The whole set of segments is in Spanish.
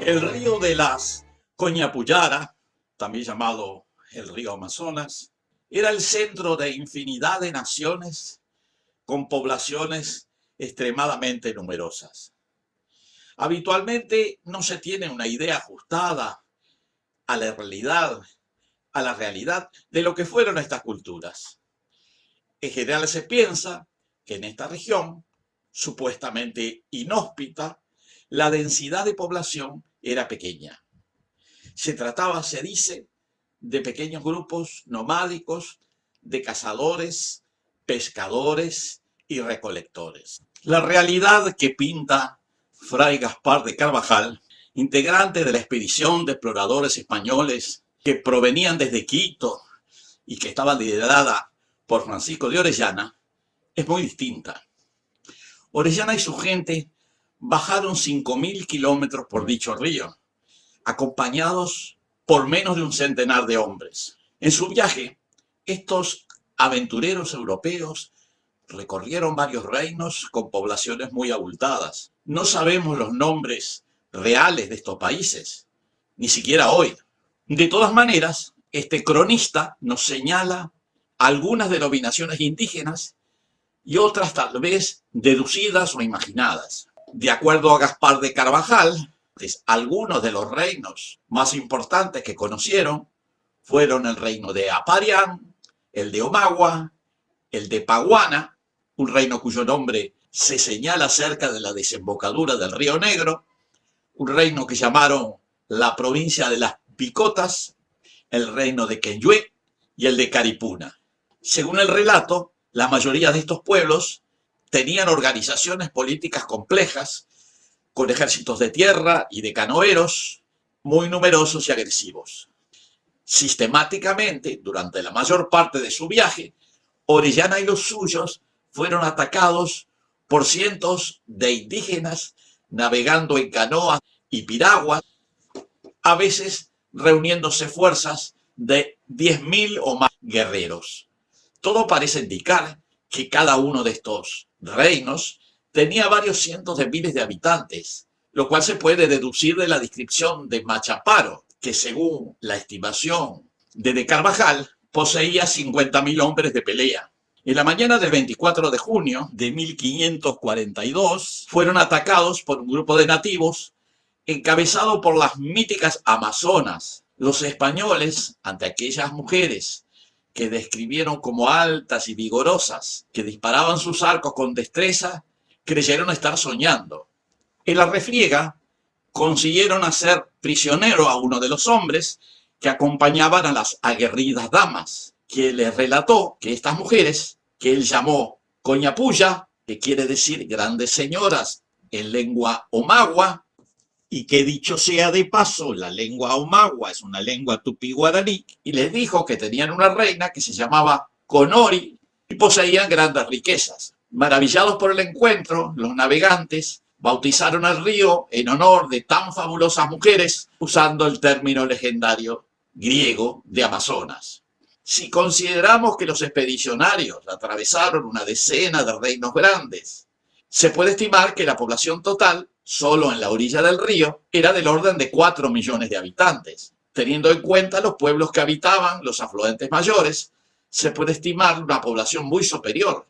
El río de las Coñapullara, también llamado el río Amazonas, era el centro de infinidad de naciones con poblaciones extremadamente numerosas. Habitualmente no se tiene una idea ajustada a la realidad de lo que fueron estas culturas. En general se piensa que en esta región, supuestamente inhóspita, la densidad de población era pequeña. Se trataba, se dice, de pequeños grupos nomádicos de cazadores, pescadores y recolectores. La realidad que pinta Fray Gaspar de Carvajal, integrante de la expedición de exploradores españoles que provenían desde Quito y que estaba liderada por Francisco de Orellana, es muy distinta. Orellana y su gente bajaron 5.000 kilómetros por dicho río, acompañados por menos de un centenar de hombres. En su viaje, estos aventureros europeos recorrieron varios reinos con poblaciones muy abultadas. No sabemos los nombres reales de estos países, ni siquiera hoy. De todas maneras, este cronista nos señala algunas denominaciones indígenas y otras tal vez deducidas o imaginadas. De acuerdo a Gaspar de Carvajal, algunos de los reinos más importantes que conocieron fueron el reino de Aparián, el de Omagua, el de Paguana, un reino cuyo nombre se señala cerca de la desembocadura del Río Negro, un reino que llamaron la provincia de las Picotas, el reino de Quenyue y el de Caripuna. Según el relato, la mayoría de estos pueblos tenían organizaciones políticas complejas, con ejércitos de tierra y de canoeros muy numerosos y agresivos. Sistemáticamente, durante la mayor parte de su viaje, Orellana y los suyos fueron atacados por cientos de indígenas navegando en canoas y piraguas, a veces reuniéndose fuerzas de 10.000 o más guerreros. Todo parece indicar que cada uno de estos reinos tenía varios cientos de miles de habitantes, lo cual se puede deducir de la descripción de Machaparo, que según la estimación de Carvajal, poseía 50.000 hombres de pelea. En la mañana del 24 de junio de 1542 fueron atacados por un grupo de nativos encabezado por las míticas amazonas. Los españoles, ante aquellas mujeres que describieron como altas y vigorosas, que disparaban sus arcos con destreza, creyeron estar soñando. En la refriega consiguieron hacer prisionero a uno de los hombres que acompañaban a las aguerridas damas, que les relató que estas mujeres, que él llamó Coñapulla, que quiere decir grandes señoras en lengua omagua, y que dicho sea de paso, la lengua omagua es una lengua tupí-guaraní, y les dijo que tenían una reina que se llamaba Conori y poseían grandes riquezas. Maravillados por el encuentro, los navegantes bautizaron al río en honor de tan fabulosas mujeres, usando el término legendario griego de Amazonas. Si consideramos que los expedicionarios atravesaron una decena de reinos grandes, se puede estimar que la población total, solo en la orilla del río, era del orden de 4 millones de habitantes. Teniendo en cuenta los pueblos que habitaban los afluentes mayores, se puede estimar una población muy superior,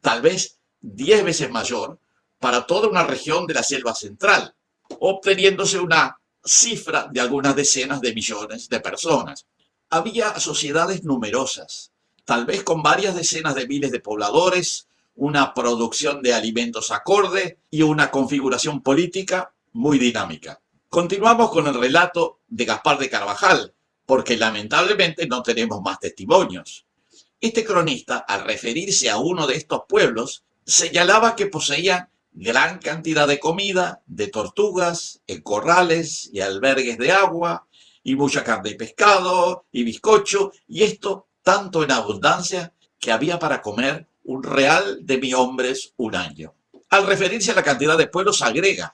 tal vez 10 veces mayor, para toda una región de la selva central, obteniéndose una cifra de algunas decenas de millones de personas. Había sociedades numerosas, tal vez con varias decenas de miles de pobladores, una producción de alimentos acorde y una configuración política muy dinámica. Continuamos con el relato de Gaspar de Carvajal, porque lamentablemente no tenemos más testimonios. Este cronista, al referirse a uno de estos pueblos, señalaba que poseían gran cantidad de comida, de tortugas, en corrales y albergues de agua, y mucha carne y pescado, y bizcocho, y esto tanto en abundancia que había para comer un real de 1.000 hombres un año. Al referirse a la cantidad de pueblos agrega,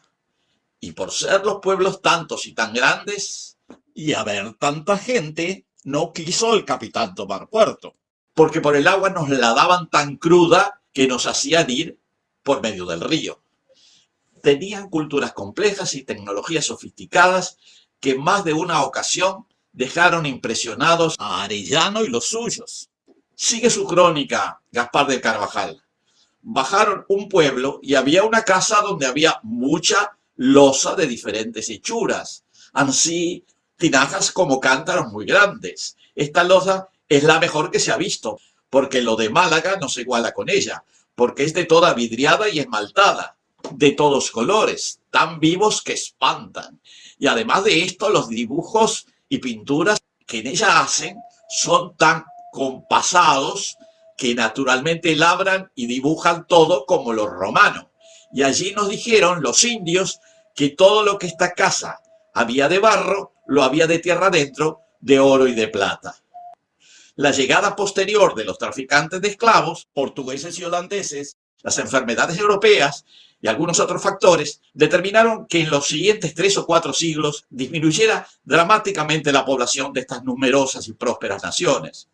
y por ser los pueblos tantos y tan grandes, y haber tanta gente, no quiso el capitán tomar puerto, porque por el agua nos la daban tan cruda que nos hacían ir por medio del río. tenían culturas complejas y tecnologías sofisticadas que en más de una ocasión dejaron impresionados a Arellano y los suyos. Sigue su crónica Gaspar de Carvajal. Bajaron un pueblo y había una casa donde había mucha loza de diferentes hechuras, ansí tinajas como cántaros muy grandes. Esta loza es la mejor que se ha visto, porque lo de Málaga no se iguala con ella, porque es de toda vidriada y esmaltada, de todos colores, tan vivos que espantan. Y además de esto, los dibujos y pinturas que en ella hacen son tan compasados que naturalmente labran y dibujan todo como los romanos. Y allí nos dijeron los indios que todo lo que esta casa había de barro, lo había de tierra adentro, de oro y de plata. La llegada posterior de los traficantes de esclavos, portugueses y holandeses, las enfermedades europeas y algunos otros factores determinaron que en los siguientes 3 o 4 siglos disminuyera dramáticamente la población de estas numerosas y prósperas naciones.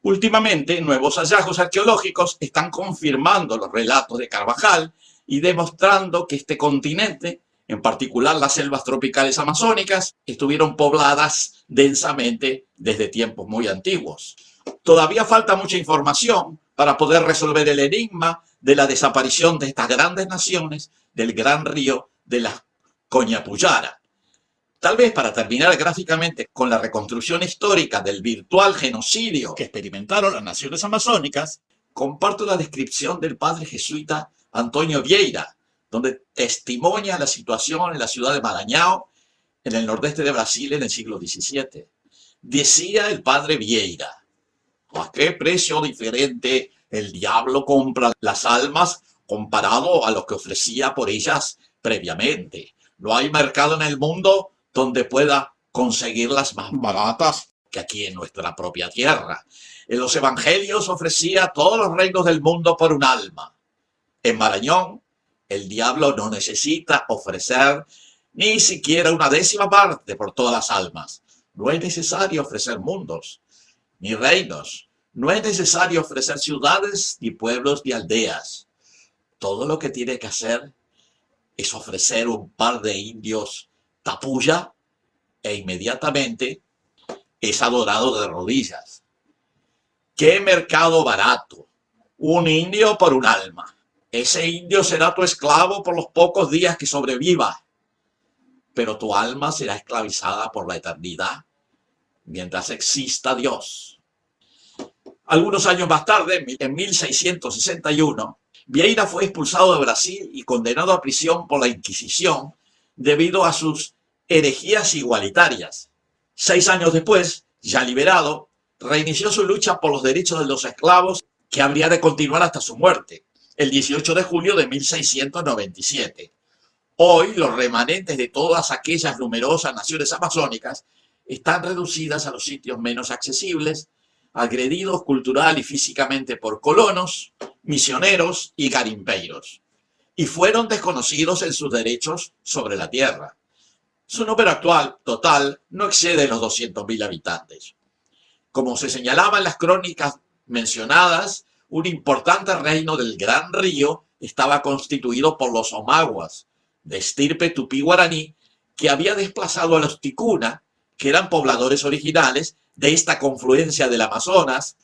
Últimamente, nuevos hallazgos arqueológicos están confirmando los relatos de Carvajal y demostrando que este continente, en particular las selvas tropicales amazónicas, estuvieron pobladas densamente desde tiempos muy antiguos. Todavía falta mucha información para poder resolver el enigma de la desaparición de estas grandes naciones del gran río de la Coñapullara. Tal vez para terminar gráficamente con la reconstrucción histórica del virtual genocidio que experimentaron las naciones amazónicas, comparto la descripción del padre jesuita Antonio Vieira, donde testimonia la situación en la ciudad de Maranhão, en el nordeste de Brasil, en el siglo XVII. Decía el padre Vieira: ¿a qué precio diferente el diablo compra las almas comparado a lo que ofrecía por ellas previamente? No hay mercado en el mundo donde pueda conseguirlas más baratas que aquí en nuestra propia tierra. En los evangelios ofrecía todos los reinos del mundo por un alma. En Marañón, el diablo no necesita ofrecer ni siquiera una décima parte por todas las almas. No es necesario ofrecer mundos ni reinos. No es necesario ofrecer ciudades, ni pueblos, ni aldeas. Todo lo que tiene que hacer es ofrecer un par de indios tapuya e inmediatamente es adorado de rodillas. ¡Qué mercado barato! Un indio por un alma. Ese indio será tu esclavo por los pocos días que sobreviva, pero tu alma será esclavizada por la eternidad mientras exista Dios. Algunos años más tarde, en 1661, Vieira fue expulsado de Brasil y condenado a prisión por la Inquisición debido a sus herejías igualitarias. 6 años después, ya liberado, reinició su lucha por los derechos de los esclavos, que habría de continuar hasta su muerte, el 18 de julio de 1697. Hoy, los remanentes de todas aquellas numerosas naciones amazónicas están reducidas a los sitios menos accesibles, agredidos cultural y físicamente por colonos, misioneros y garimpeiros, y fueron desconocidos en sus derechos sobre la tierra. Su número actual, total, no excede los 200.000 habitantes. Como se señalaba en las crónicas mencionadas, un importante reino del Gran Río estaba constituido por los omaguas, de estirpe tupí-guaraní, que había desplazado a los ticuna, que eran pobladores originales de esta confluencia del Amazonas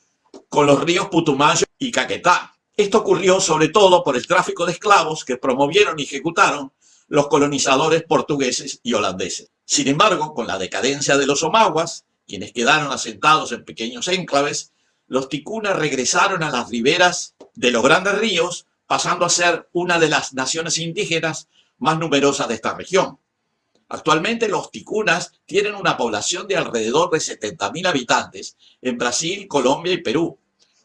con los ríos Putumayo y Caquetá. Esto ocurrió sobre todo por el tráfico de esclavos que promovieron y ejecutaron los colonizadores portugueses y holandeses. Sin embargo, con la decadencia de los omaguas, quienes quedaron asentados en pequeños enclaves, los ticuna regresaron a las riberas de los grandes ríos, pasando a ser una de las naciones indígenas más numerosas de esta región. Actualmente los ticunas tienen una población de alrededor de 70.000 habitantes en Brasil, Colombia y Perú.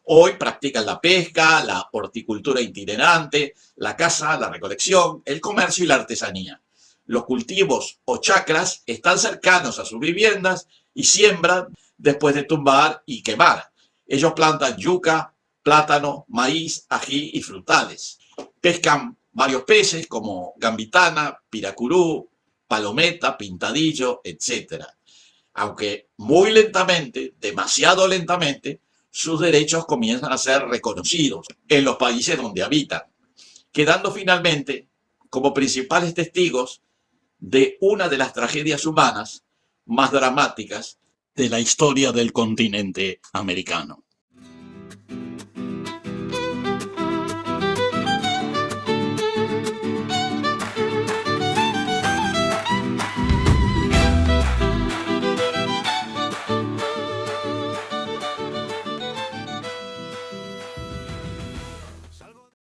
Hoy practican la pesca, la horticultura itinerante, la caza, la recolección, el comercio y la artesanía. Los cultivos o chacras están cercanos a sus viviendas y siembran después de tumbar y quemar. Ellos plantan yuca, plátano, maíz, ají y frutales. Pescan varios peces como gambitana, piracurú, palometa, pintadillo, etc. Aunque muy lentamente, demasiado lentamente, sus derechos comienzan a ser reconocidos en los países donde habitan, quedando finalmente como principales testigos de una de las tragedias humanas más dramáticas de la historia del continente americano.